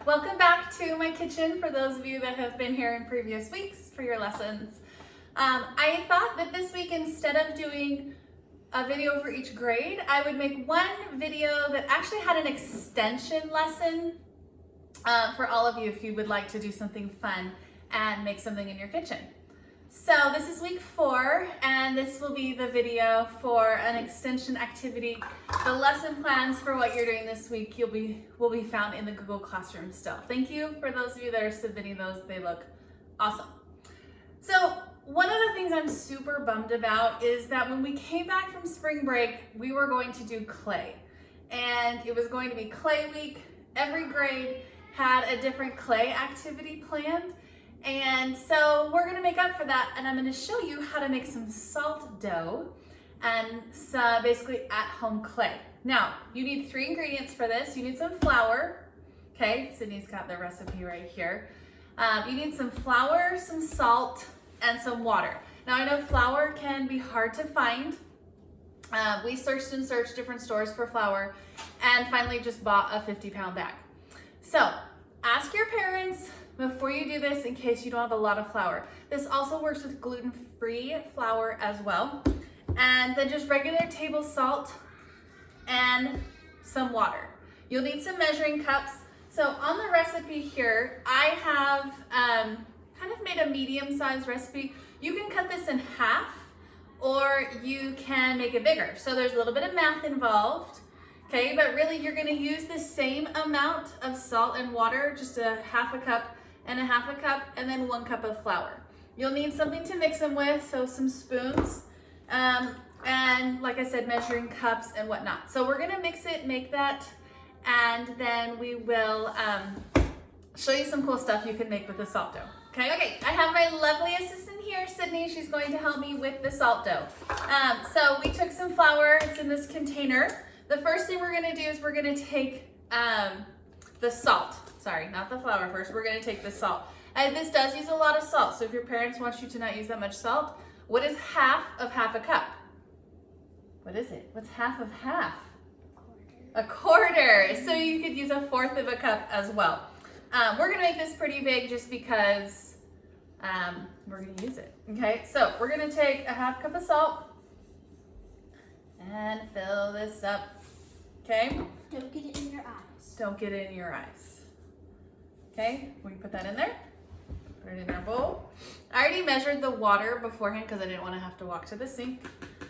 Welcome back to my kitchen for those of you that have been here in previous weeks for your lessons. I thought that this week, instead of doing a video for each grade, I would make one video that actually had an extension lesson for all of you if you would like to do something fun and make something in your kitchen. So this is week 4, and this will be the video for an extension activity. The lesson plans for what you're doing this week will be found in the Google Classroom still. Thank you for those of you that are submitting those. They look awesome. So one of the things I'm super bummed about is that when we came back from spring break, we were going to do clay. And it was going to be clay week. Every grade had a different clay activity planned. And so we're gonna make up for that, and I'm gonna show you how to make some salt dough and some basically at-home clay. Now, you need 3 ingredients for this. You need some flour, okay? Sydney's got the recipe right here. You need some flour, some salt, and some water. Now, I know flour can be hard to find. We searched and searched different stores for flour and finally just bought a 50-pound bag. So, ask your parents before you do this in case you don't have a lot of flour. This also works with gluten-free flour as well. And then just regular table salt and some water. You'll need some measuring cups. So on the recipe here, I have kind of made a medium-sized recipe. You can cut this in half or you can make it bigger. So there's a little bit of math involved. Okay, but really you're gonna use the same amount of salt and water, just a half a cup and a half a cup, and then 1 cup of flour. You'll need something to mix them with, so some spoons, and like I said, measuring cups and whatnot. So we're gonna mix it, make that, and then we will show you some cool stuff you can make with the salt dough. Okay, I have my lovely assistant here, Sydney. She's going to help me with the salt dough. So we took some flour, it's in this container. The first thing we're gonna do is we're gonna take the salt. Sorry, not the flour first. We're gonna take the salt. This does use a lot of salt, so if your parents want you to not use that much salt, what is half of half a cup? What is it? What's half of half? A quarter. So you could use 1/4 of a cup as well. We're gonna make this pretty big just because we're gonna use it. Okay, so we're gonna take a half cup of salt and fill this up. Okay? Don't get it in your eyes. Don't get it in your eyes. Okay, we put that in there. Put it in our bowl. I already measured the water beforehand because I didn't want to have to walk to the sink.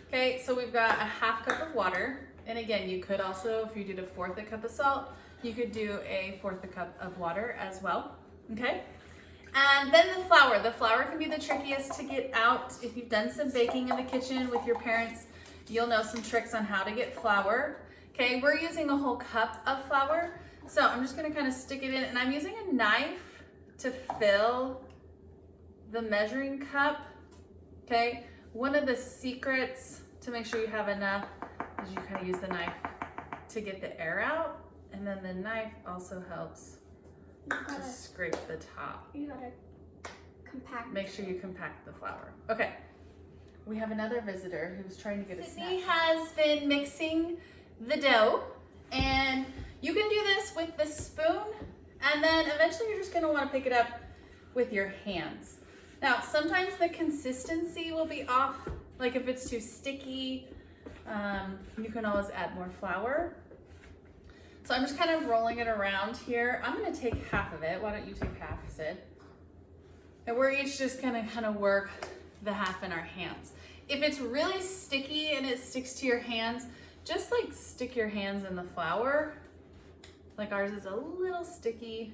Okay, so we've got a half cup of water. And again, you could also, if you did 1/4 a cup of salt, you could do 1/4 a cup of water as well. Okay? And then the flour. The flour can be the trickiest to get out. If you've done some baking in the kitchen with your parents, you'll know some tricks on how to get flour. Okay, we're using a whole cup of flour. So I'm just gonna kind of stick it in, and I'm using a knife to fill the measuring cup. Okay, one of the secrets to make sure you have enough is you kind of use the knife to get the air out, and then the knife also helps to scrape the top. You gotta compact. Make sure you compact the flour. Okay, we have another visitor who's trying to get a snack. Sydney Has been mixing the dough, and you can do this with the spoon, and then eventually you're just gonna wanna pick it up with your hands. Now, sometimes the consistency will be off, like if it's too sticky, you can always add more flour. So I'm just kind of rolling it around here. I'm gonna take half of it. Why don't you take half, Sid? And we're each just gonna kind of work the half in our hands. If it's really sticky and it sticks to your hands, just like stick your hands in the flour. Like ours is a little sticky,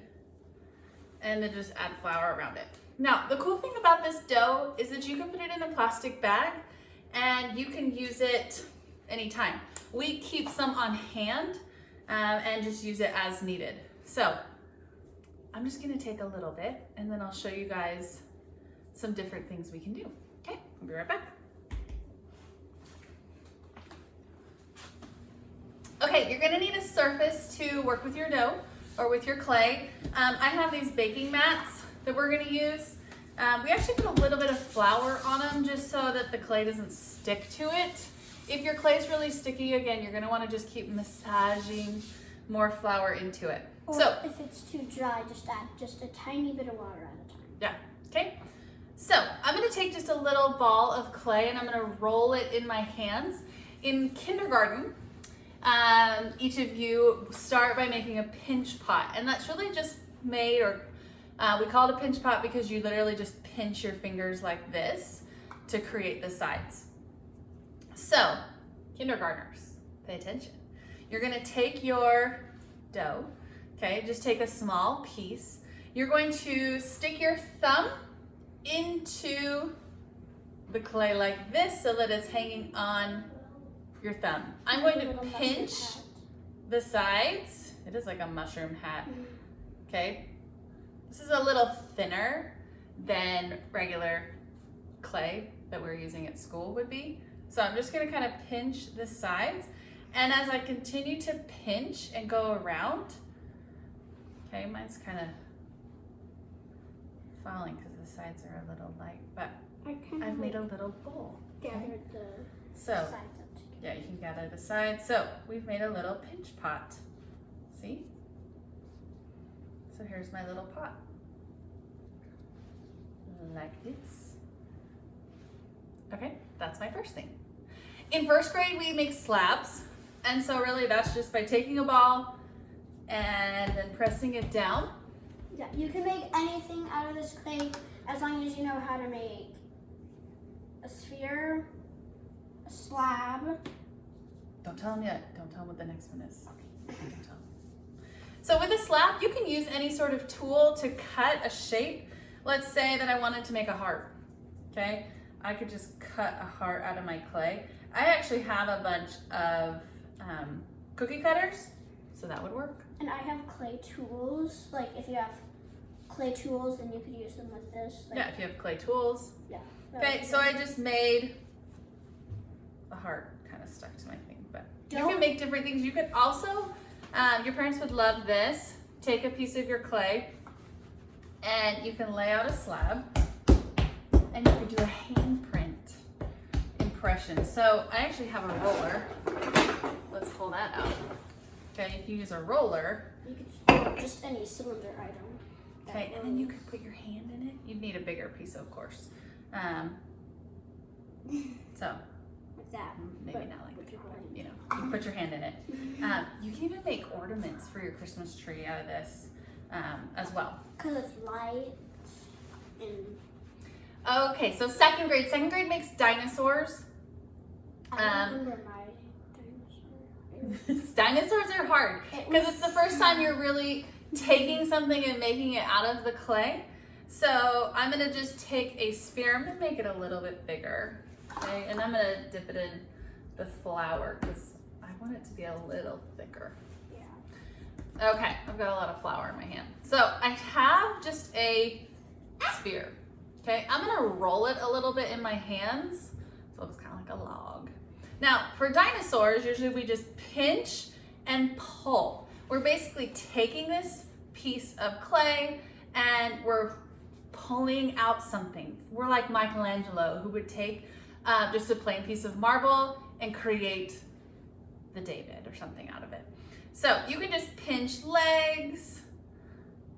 and then just add flour around it. Now, the cool thing about this dough is that you can put it in a plastic bag and you can use it anytime. We keep some on hand and just use it as needed. So I'm just gonna take a little bit and then I'll show you guys some different things we can do. Okay, I'll be right back. Okay, you're gonna need a surface to work with your dough or with your clay. I have these baking mats that we're gonna use. We actually put a little bit of flour on them just so that the clay doesn't stick to it. If your clay is really sticky, again, you're gonna wanna just keep massaging more flour into it. Or So if it's too dry, just add just a tiny bit of water at a time. yeah, okay. So I'm gonna take just a little ball of clay and I'm gonna roll it in my hands. In kindergarten, each of you start by making a pinch pot, and that's really just made, or we call it a pinch pot because you literally just pinch your fingers like this to create the sides. So, kindergartners, pay attention. You're gonna take your dough, okay, just take a small piece. You're going to stick your thumb into the clay like this so that it's hanging on your thumb. I'm going to pinch the sides. It is like a mushroom hat, okay? This is a little thinner than regular clay that we're using at school would be. So I'm just gonna kind of pinch the sides. And as I continue to pinch and go around, okay, mine's kind of falling because the sides are a little light, but I've made a little bowl. Gathered the So, sides up together. yeah, you can gather the sides. So we've made a little pinch pot. See? So here's my little pot. Like this. Okay, that's my first thing. In first grade, we make slabs. And so really that's just by taking a ball and then pressing it down. Yeah, you can make anything out of this clay as long as you know how to make a sphere, a slab. Don't tell them yet. Don't tell them what the next one is. Don't tell them. So with a slab, you can use any sort of tool to cut a shape. Let's say that I wanted to make a heart, okay? I could just cut a heart out of my clay. I actually have a bunch of cookie cutters, so that would work. And I have clay tools. Like if you have clay tools, then you could use them with this. Like, Yeah, if you have clay tools. Yeah. Okay, so I just made a heart kind of stuck to my thing, but you Don't- can make different things. You could also, your parents would love this. Take a piece of your clay and you can lay out a slab and you can do a handprint impression. So I actually have a roller. Let's pull that out. Okay, you can use a roller. You could just any cylinder item. that Okay, and then you rolls. could put your hand in it. You'd need a bigger piece, of course. So like that. maybe But not like with that, your hand. you know, you can put your hand in it. You can even make ornaments for your Christmas tree out of this as well. Because it's light and Okay, so second grade. Second grade makes dinosaurs. I remember my dinosaur. Dinosaurs are hard because it's the first time you're really taking something and making it out of the clay. So I'm gonna just take a sphere. I'm gonna make it a little bit bigger, okay? And I'm gonna dip it in the flour because I want it to be a little thicker. Yeah. Okay, I've got a lot of flour in my hand. So I have just a sphere. Okay, I'm gonna roll it a little bit in my hands. So it's kind of like a log. Now, for dinosaurs, usually we just pinch and pull. We're basically taking this piece of clay and we're pulling out something. We're like Michelangelo, who would take just a plain piece of marble and create the David or something out of it. So you can just pinch legs,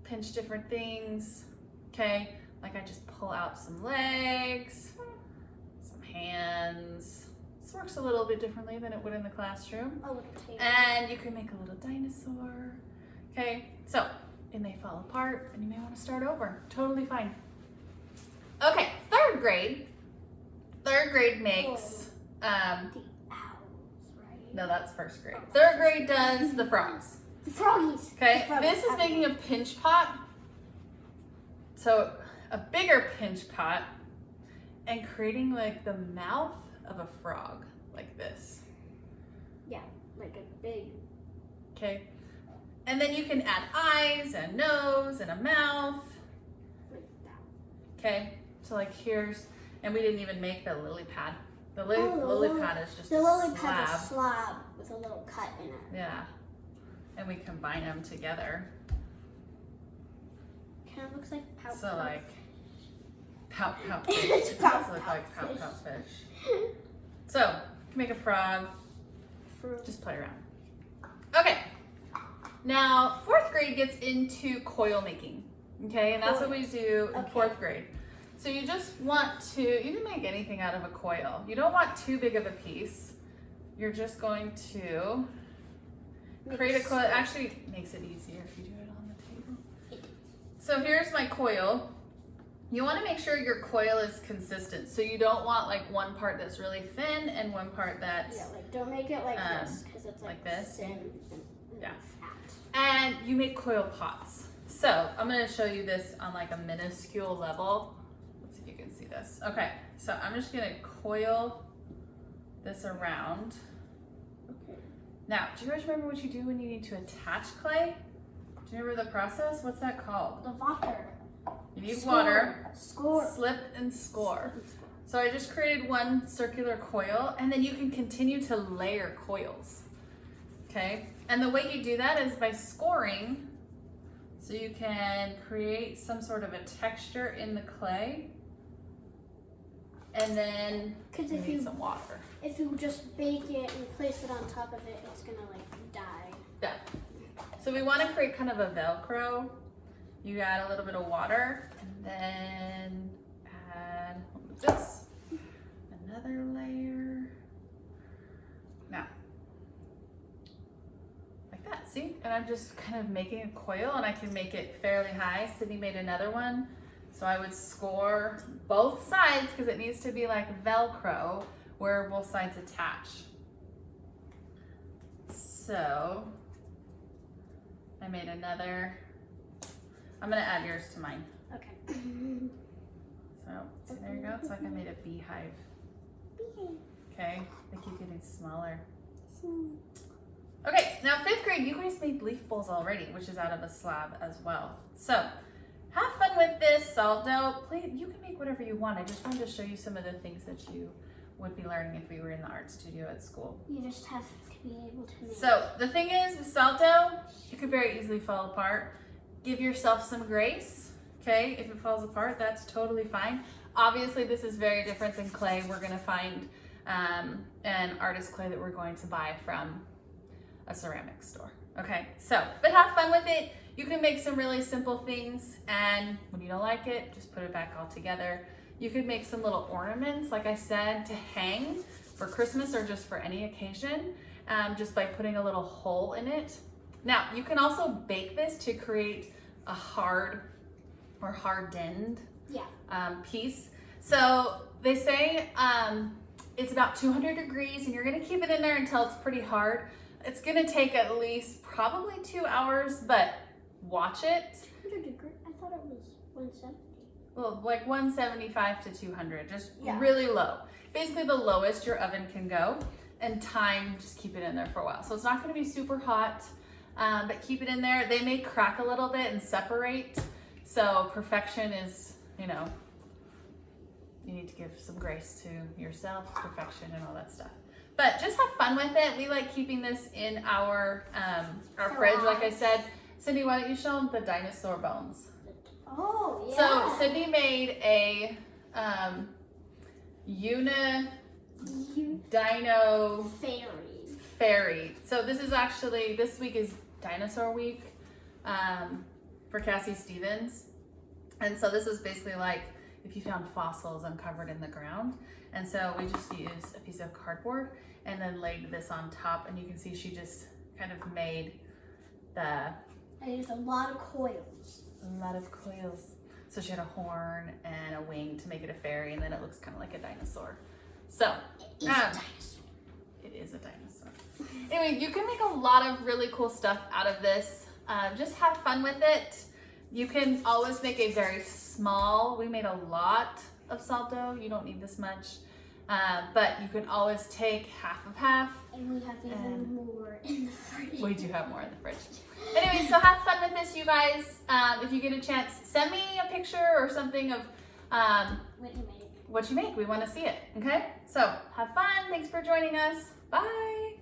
pinch different things, okay? Like I just pull out some legs, some hands. This works a little bit differently than it would in the classroom. A little table. And you can make a little dinosaur. Okay, so it may fall apart and you may want to start over. Totally fine. Okay, third grade. Third grade makes, The owls, right? no, that's first grade. Third grade does the frogs. The froggies. Okay, The froggies. this is making a pinch pot. So a bigger pinch pot and creating like the mouth of a frog, like this. Yeah, like a big. Okay, and then you can add eyes and nose and a mouth. Like that. Okay, so like here's, and we didn't even make the lily pad. The Oh, lily pad is just The a lily slab. pad's a slab with a little cut in it. Yeah, and we combine them together. Kind of looks like pout. So like pout fish. It's It pout does look like fish. pout fish. So you can make a frog. Fruit. Just play around. Okay. Now, 4th grade gets into coil making, okay? And that's what we do in Okay. 4th grade. So you just want to, you can make anything out of a coil. You don't want too big of a piece. You're just going to create a coil. It actually makes it easier if you do it on the table. So here's my coil. You want to make sure your coil is consistent. So you don't want like one part that's really thin and one part that's, Yeah, like don't make it like this because it's like this. thin and Yeah. fat. and you make coil pots. So I'm going to show you this on like a minuscule level. Let's see if you can see this. Okay, so I'm just going to coil this around. Okay. Now, do you guys remember what you do when you need to attach clay? Do you remember the process? What's that called? The water. You need Score. water, Score. slip and score. So I just created one circular coil, and then you can continue to layer coils. Okay, and the way you do that is by scoring. So you can create some sort of a texture in the clay, and then Because you if need you some water. just bake it and place it on top of it, it's gonna like die. Yeah. So we want to create kind of a Velcro. You add a little bit of water, and then add this, another layer. Now, like that, see? And I'm just kind of making a coil, and I can make it fairly high. Sydney made another one. So I would score both sides because it needs to be like Velcro where both sides attach. So I made another. I'm gonna add yours to mine. Okay. So there you go. It's like I made a beehive. Okay, they keep getting smaller. Okay, now 5th grade, you guys made leaf bowls already, which is out of a slab as well. So have fun with this salt dough. You can make whatever you want. I just wanted to show you some of the things that you would be learning if we were in the art studio at school. You just have to be able to make. So the thing is, with salt dough, it could very easily fall apart. Give yourself some grace, okay? If it falls apart, that's totally fine. Obviously, this is very different than clay. We're gonna find an artist clay that we're going to buy from a ceramic store, okay? So, but have fun with it. You can make some really simple things, and when you don't like it, just put it back all together. You could make some little ornaments, like I said, to hang for Christmas or just for any occasion, just by putting a little hole in it. Now, you can also bake this to create a hard or hardened piece. So they say it's about 200 degrees, and you're gonna keep it in there until it's pretty hard. It's gonna take at least probably 2 hours, but watch it. 100 degrees? I thought it was 170. Well, like 175 to 200, just Yeah. really low. Basically the lowest your oven can go, and time, just keep it in there for a while. So it's not gonna be super hot, but keep it in there. They may crack a little bit and separate. So perfection is, you know, you need to give some grace to yourself, perfection and all that stuff. But just have fun with it. We like keeping this in our fridge, like I said. Cindy, why don't you show them the dinosaur bones? Oh, yeah. So Sydney made a dino fairy. So this is actually, this week is dinosaur week for Cassie Stevens. And so this is basically like if you found fossils uncovered in the ground. And so we just used a piece of cardboard and then laid this on top, and you can see she just kind of made I used a lot of coils. a lot of coils. So she had a horn and a wing to make it a fairy, and then it looks kind of like a dinosaur. So It is a dinosaur. it is a dinosaur. Anyway, you can make a lot of really cool stuff out of this. Just have fun with it. You can always make a very small, we made a lot of salt dough. You don't need this much. But you can always take half of half. And we have even more in the fridge. We do have more in the fridge. Anyway, so have fun with this, you guys. If you get a chance, send me a picture or something of what you make. We want to see it, okay? So have fun. Thanks for joining us. Bye.